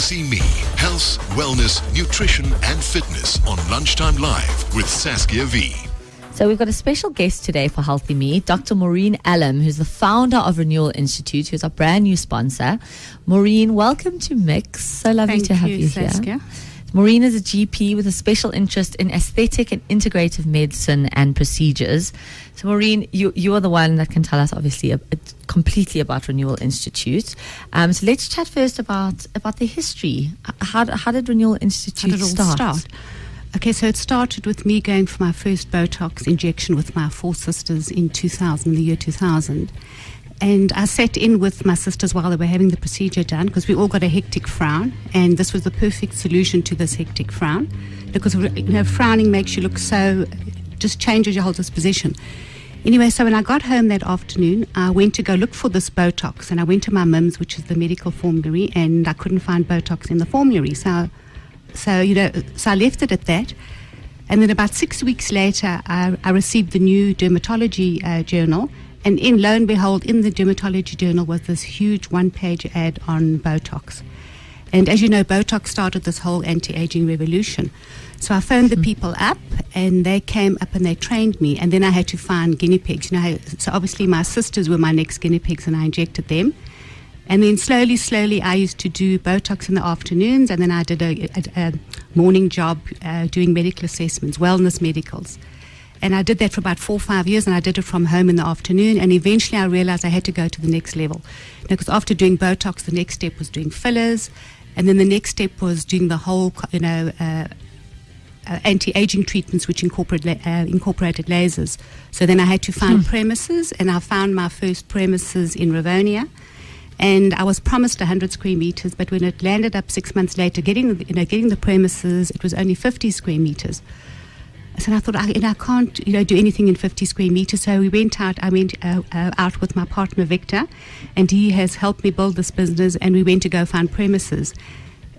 Healthy Me, health, wellness, nutrition and fitness on Lunchtime Live with Saskia V. So we've got a special guest today for Healthy Me, Dr. Maureen Allem, who's the founder of Renewal Institute, who's our brand new sponsor. Maureen, welcome to Mix. So lovely to have you Saskia. here. Maureen is a GP with a special interest in aesthetic and integrative medicine and procedures. So Maureen, you are the one that can tell us obviously completely about Renewal Institute. So let's chat first about the history. How did Renewal Institute start? Okay, so it started with me going for my first Botox injection with my four sisters in the year 2000. And I sat in with my sisters while they were having the procedure done because we all got a hectic frown, and this was the perfect solution to this hectic frown because frowning makes you look so, just changes your whole disposition. Anyway, so when I got home that afternoon, I went to go look for this Botox, and I went to my MIMS, which is the medical formulary, and I couldn't find Botox in the formulary. So I left it at that. And then about 6 weeks later, I received the new dermatology journal. And lo and behold, in the dermatology journal was this huge one-page ad on Botox. And as you know, Botox started this whole anti-aging revolution. So I phoned the people up, and they came up and they trained me. And then I had to find guinea pigs. So obviously my sisters were my next guinea pigs, and I injected them. And then slowly, I used to do Botox in the afternoons, and then I did a morning job doing medical assessments, wellness medicals. And I did that for about 4 or 5 years, and I did it from home in the afternoon. And eventually I realized I had to go to the next level. Because after doing Botox, the next step was doing fillers. And then the next step was doing the whole, anti-aging treatments, which incorporated lasers. So then I had to find premises, and I found my first premises in Rivonia. And I was promised 100 square meters, but when it landed up 6 months later, getting the premises, it was only 50 square meters. So I thought, I can't, do anything in 50 square meters. So we went out. I went out with my partner Victor, and he has helped me build this business. And we went to go find premises,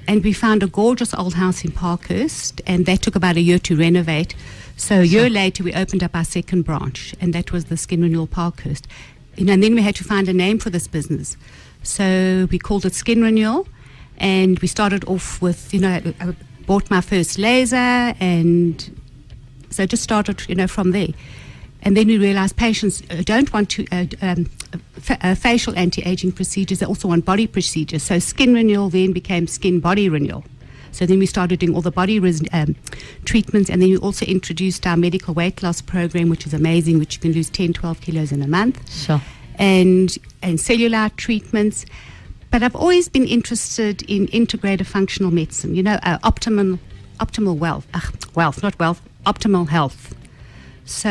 and we found a gorgeous old house in Parkhurst, and that took about a year to renovate. So a year later, we opened up our second branch, and that was the Skin Renewal Parkhurst. And then we had to find a name for this business. So we called it Skin Renewal, and we started off with, I bought my first laser, and so just started, from there. And then we realized patients don't want to facial anti-aging procedures. They also want body procedures. So Skin Renewal then became Skin Body Renewal. So then we started doing all the body treatments, and then we also introduced our medical weight loss program, which is amazing, which you can lose 10, 12 kilos in a month. Sure. And cellular treatments. But I've always been interested in integrative functional medicine, optimal health. So,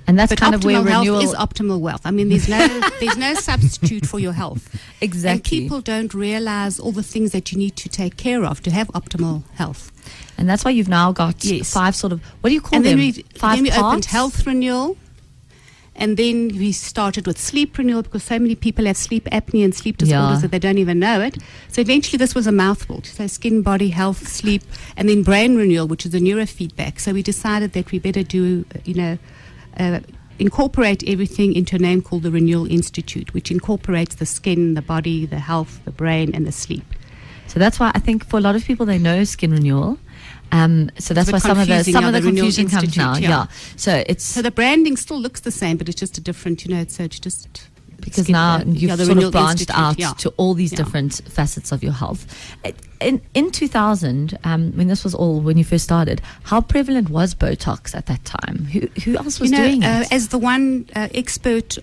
and that's kind of where Renewal is optimal wealth. I mean, there's no substitute for your health. Exactly. And people don't realize all the things that you need to take care of to have optimal health. And that's why you've now got 5 sort of, what do you call them? Then we 5 opened parts? Health Renewal. And then we started with sleep renewal because so many people have sleep apnea and sleep disorders that they don't even know it. So eventually this was a mouthful. So skin, body, health, sleep, and then brain renewal, which is a neurofeedback. So we decided that we better do, incorporate everything into a name called the Renewal Institute, which incorporates the skin, the body, the health, the brain, and the sleep. So that's why I think for a lot of people they know Skin Renewal. So that's why some of the confusion comes now. Yeah. So the branding still looks the same, but it's just a different, it's just because now you've sort of branched out to all these different facets of your health. In 2000, when this was all when you first started, how prevalent was Botox at that time? Who else was doing it? As the one expert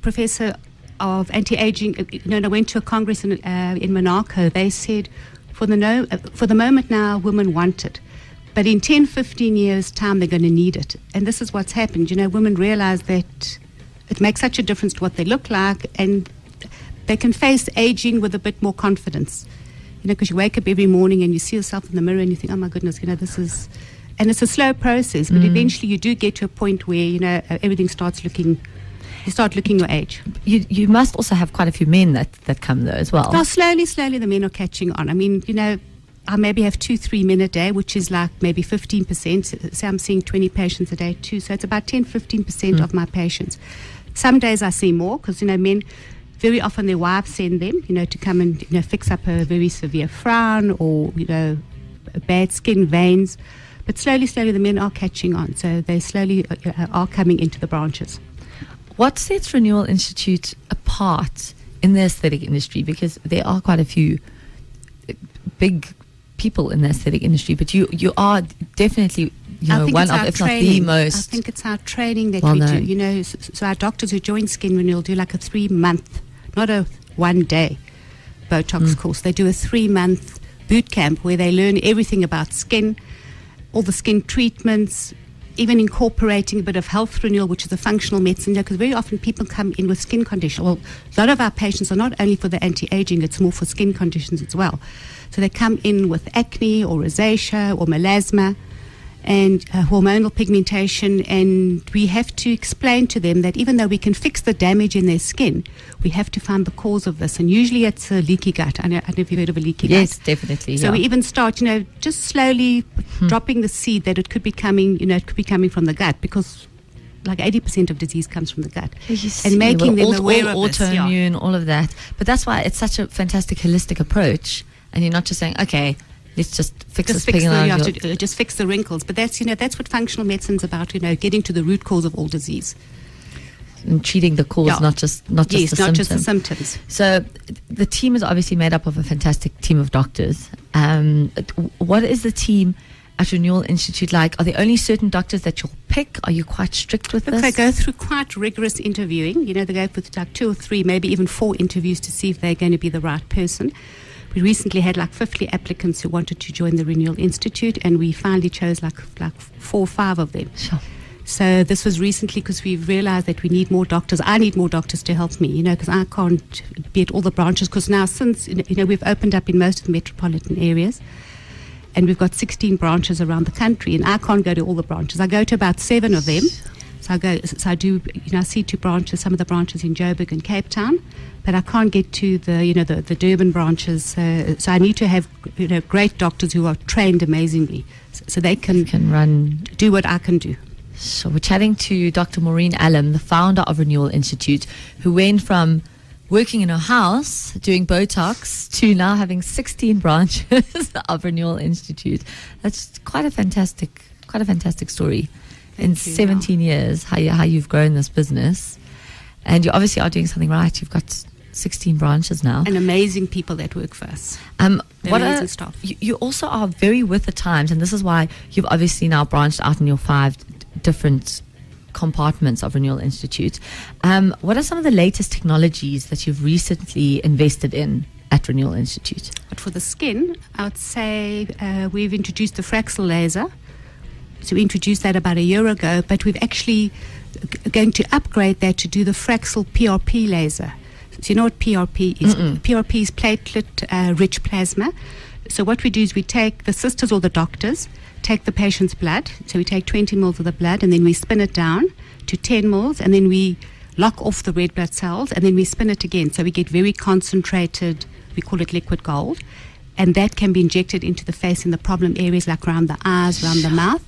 professor of anti-aging, I went to a congress in Monaco. They said, for the moment now, women want it. But in 10, 15 years' time, they're going to need it. And this is what's happened. Women realize that it makes such a difference to what they look like, and they can face aging with a bit more confidence. Because you wake up every morning and you see yourself in the mirror and you think, oh my goodness, this is... And it's a slow process, but eventually you do get to a point where, everything starts looking... You start looking your age. You must also have quite a few men that come though as well. Now slowly the men are catching on. I mean, I maybe have 2-3 men a day, which is like maybe 15%. So I'm seeing 20 patients a day too. So it's about 10-15% of my patients. Some days I see more because, men very often their wives send them, to come and fix up a very severe frown or bad skin, veins. But slowly the men are catching on, so they slowly are coming into the branches. What sets Renewal Institute apart in the aesthetic industry? Because there are quite a few big people in the aesthetic industry, but you are definitely one of, if not the most. I think it's our training that we do. So our doctors who join Skin Renewal do like a 3-month, not a 1-day Botox course. They do a 3-month boot camp where they learn everything about skin, all the skin treatments, even incorporating a bit of health renewal, which is a functional medicine, because very often people come in with skin conditions. Well, a lot of our patients are not only for the anti-aging, it's more for skin conditions as well. So they come in with acne or rosacea or melasma and hormonal pigmentation, and we have to explain to them that even though we can fix the damage in their skin, we have to find the cause of this, and usually it's a leaky gut. I don't know if you've heard of a leaky gut. Yes, definitely. So we even start, just slowly dropping the seed that it could be coming, from the gut, because like 80% of disease comes from the gut, and making them aware of this. Autoimmune, all of that. But that's why it's such a fantastic holistic approach, and you're not just saying, okay, let's just fix this pig just fix the wrinkles. But that's what functional medicine's about, getting to the root cause of all disease. And treating the cause, not just the symptoms. So the team is obviously made up of a fantastic team of doctors. What is the team at Renewal Institute like? Are there only certain doctors that you'll pick? Are you quite strict with this? They go through quite rigorous interviewing. They go with like 2 or 3, maybe even 4 interviews to see if they're going to be the right person. We recently had like 50 applicants who wanted to join the Renewal Institute, and we finally chose like 4 or 5 of them. Sure. So this was recently because we've realized that we need more doctors. I need more doctors to help me, because I can't be at all the branches. Because now since, we've opened up in most of the metropolitan areas, and we've got 16 branches around the country, and I can't go to all the branches. I go to about 7 of them. So I see 2 branches, some of the branches in Joburg and Cape Town, but I can't get to the Durban branches. So I need to have great doctors who are trained amazingly, so they can do what I can do. So we're chatting to Dr. Maureen Allem, the founder of Renewal Institute, who went from working in her house doing Botox to now having 16 branches of Renewal Institute. That's quite a fantastic story. In 17 years, how you've grown this business, and you obviously are doing something right. You've got 16 branches now, and amazing people that work for us. Amazing staff. You also are very with the times, and this is why you've obviously now branched out in your 5 different compartments of Renewal Institute. What are some of the latest technologies that you've recently invested in at Renewal Institute? But for the skin, I would say we've introduced the Fraxel laser. So we introduced that about a year ago, but we've actually going to upgrade that to do the Fraxel PRP laser. So you know what PRP is? PRP is platelet-rich plasma. So what we do is we take the sisters or the doctors, take the patient's blood. So we take 20 mils of the blood, and then we spin it down to 10 mils, and then we lock off the red blood cells, and then we spin it again. So we get very concentrated, we call it liquid gold, and that can be injected into the face in the problem areas like around the eyes, around the mouth,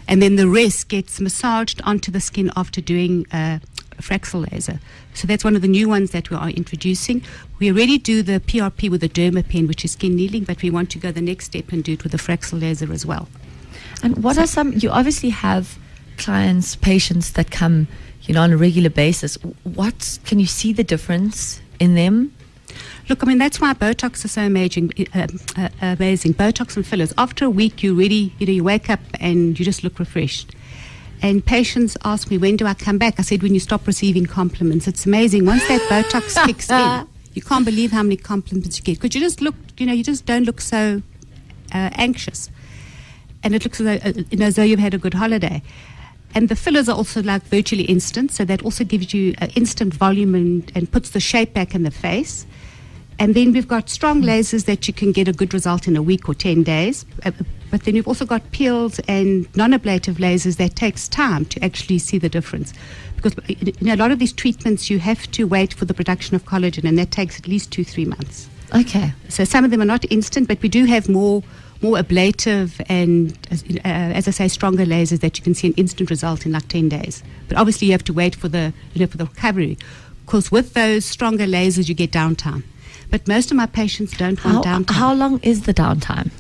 and then the rest gets massaged onto the skin after doing a Fraxel laser. So that's one of the new ones that we are introducing. We already do the PRP with the dermapen, which is skin needling, but we want to go the next step and do it with the Fraxel laser as well. And what are you obviously have clients, patients that come, on a regular basis. What can you see the difference in them? Look, that's why Botox is so amazing. Botox and fillers. After a week, you really, you wake up and you just look refreshed. And patients ask me, when do I come back? I said, when you stop receiving compliments. It's amazing. Once that Botox kicks in, you can't believe how many compliments you get. Because you just look, you just don't look so anxious. And it looks as though you've had a good holiday. And the fillers are also like virtually instant. So that also gives you instant volume and puts the shape back in the face. And then we've got strong lasers that you can get a good result in a week or 10 days. But then you've also got peels and non-ablative lasers that takes time to actually see the difference. Because a lot of these treatments, you have to wait for the production of collagen, and that takes at least 2-3 months. Okay. So some of them are not instant, but we do have more ablative and, as I say, stronger lasers that you can see an instant result in like 10 days. But obviously you have to wait for the recovery. Because with those stronger lasers, you get downtime. But most of my patients don't want downtime. How long is the downtime?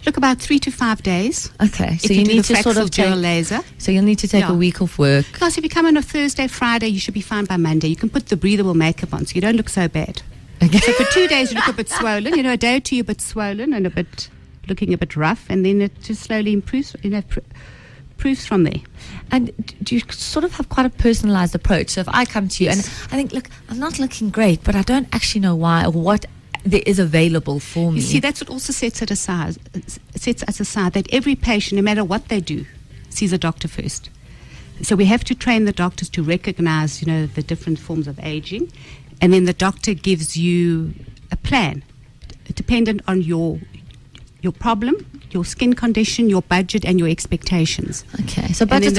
Look, about 3 to 5 days. Okay, so if you need do to sort of dual take laser. So you'll need to take a week off work. Because if you come on a Thursday, Friday, you should be fine by Monday. You can put the breathable makeup on, so you don't look so bad. Okay. So for 2 days, you look a bit swollen. A day or two, you're a bit swollen and looking a bit rough, and then it just slowly improves. Improves from there. And do you sort of have quite a personalized approach? So if I come to you and I think, look, I'm not looking great, but I don't actually know why or what there is available for me. You see, that's what also sets us aside, that every patient, no matter what they do, sees a doctor first. So we have to train the doctors to recognize, the different forms of aging, and then the doctor gives you a plan dependent on your problem, your skin condition, your budget, and your expectations. Okay, so budget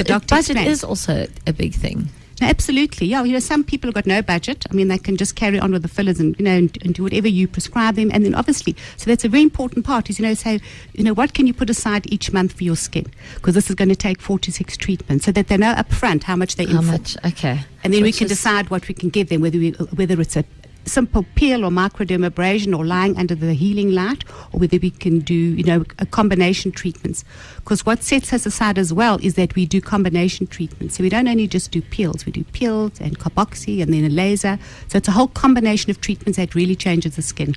is also a big thing. No, absolutely, yeah. Some people have got no budget. I mean, they can just carry on with the fillers and do whatever you prescribe them. And then obviously, so that's a very important part is, say, what can you put aside each month for your skin? Because this is going to take 4 to 6 treatments, so that they know upfront how much they're in for. Okay. And then we can decide what we can give them, whether it's a simple peel or microdermabrasion or lying under the healing light, or whether we can do a combination treatments. Because what sets us aside as well is that we do combination treatments. So we don't only just do peels, we do peels and carboxy and then a laser. So it's a whole combination of treatments that really changes the skin.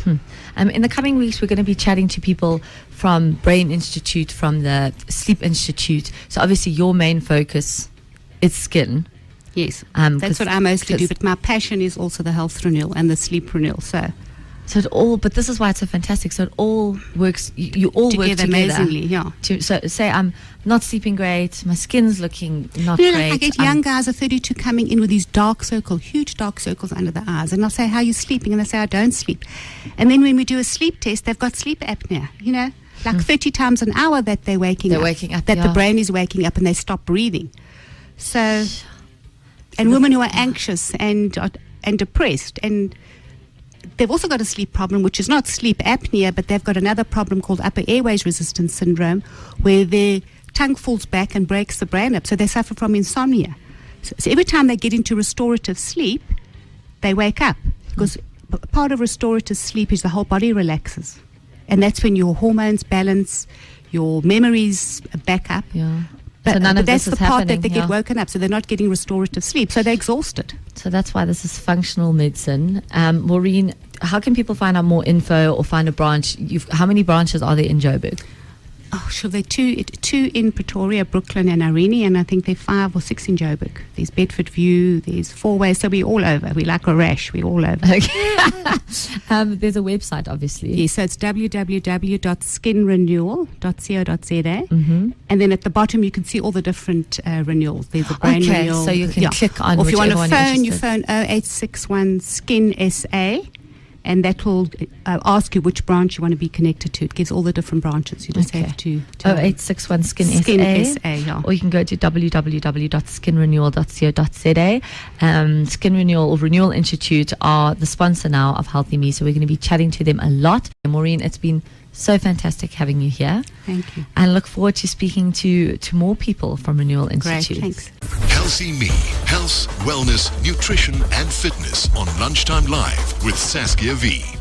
In the coming weeks, we're going to be chatting to people from Brain Institute, from the Sleep Institute. So obviously your main focus is skin. Yes, that's what I mostly do. But my passion is also the health renewal and the sleep renewal. So but this is why it's so fantastic. So it all works. You all work together amazingly. Yeah. So say I'm not sleeping great. My skin's looking not great. I get young guys at 32 coming in with these huge dark circles under the eyes, and I'll say, "How are you sleeping?" And they say, "I don't sleep." And then when we do a sleep test, they've got sleep apnea. Like 30 times an hour that they're waking up. That the brain is waking up and they stop breathing. So. And women who are anxious and depressed, and they've also got a sleep problem, which is not sleep apnea, but they've got another problem called upper airways resistance syndrome, where their tongue falls back and breaks the brain up, so they suffer from insomnia. So every time they get into restorative sleep, they wake up, because part of restorative sleep is the whole body relaxes, and that's when your hormones balance, your memories back up. Yeah. But, so none of that's this is the part happening, that they get woken up, so they're not getting restorative sleep, so they're exhausted. So that's why this is functional medicine. Maureen, how can people find out more info or find a branch? How many branches are there in Joburg? Oh, sure. There are two in Pretoria, Brooklyn and Irene, and I think there are 5 or 6 in Joburg. There's Bedford View, there's Four Ways, so we're all over. We're like a rash, we're all over. Okay. There's a website, obviously. Yes, so it's www.skinrenewal.co.za, and then at the bottom you can see all the different renewals. There's a brain renewal. So you can click on, or if you want to phone, you phone 0861 Skin SA. And that will ask you which branch you want to be connected to. It gives all the different branches. You just have to 0861 Skin SA. Yeah. Or you can go to www.skinrenewal.co.za. Skin Renewal or Renewal Institute are the sponsor now of Healthy Me, so we're going to be chatting to them a lot. And Maureen, it's been so fantastic having you here. Thank you. And look forward to speaking to more people from Renewal Institute. Great, thanks. Healthy Me, health, wellness, nutrition and fitness on Lunchtime Live with Saskia V.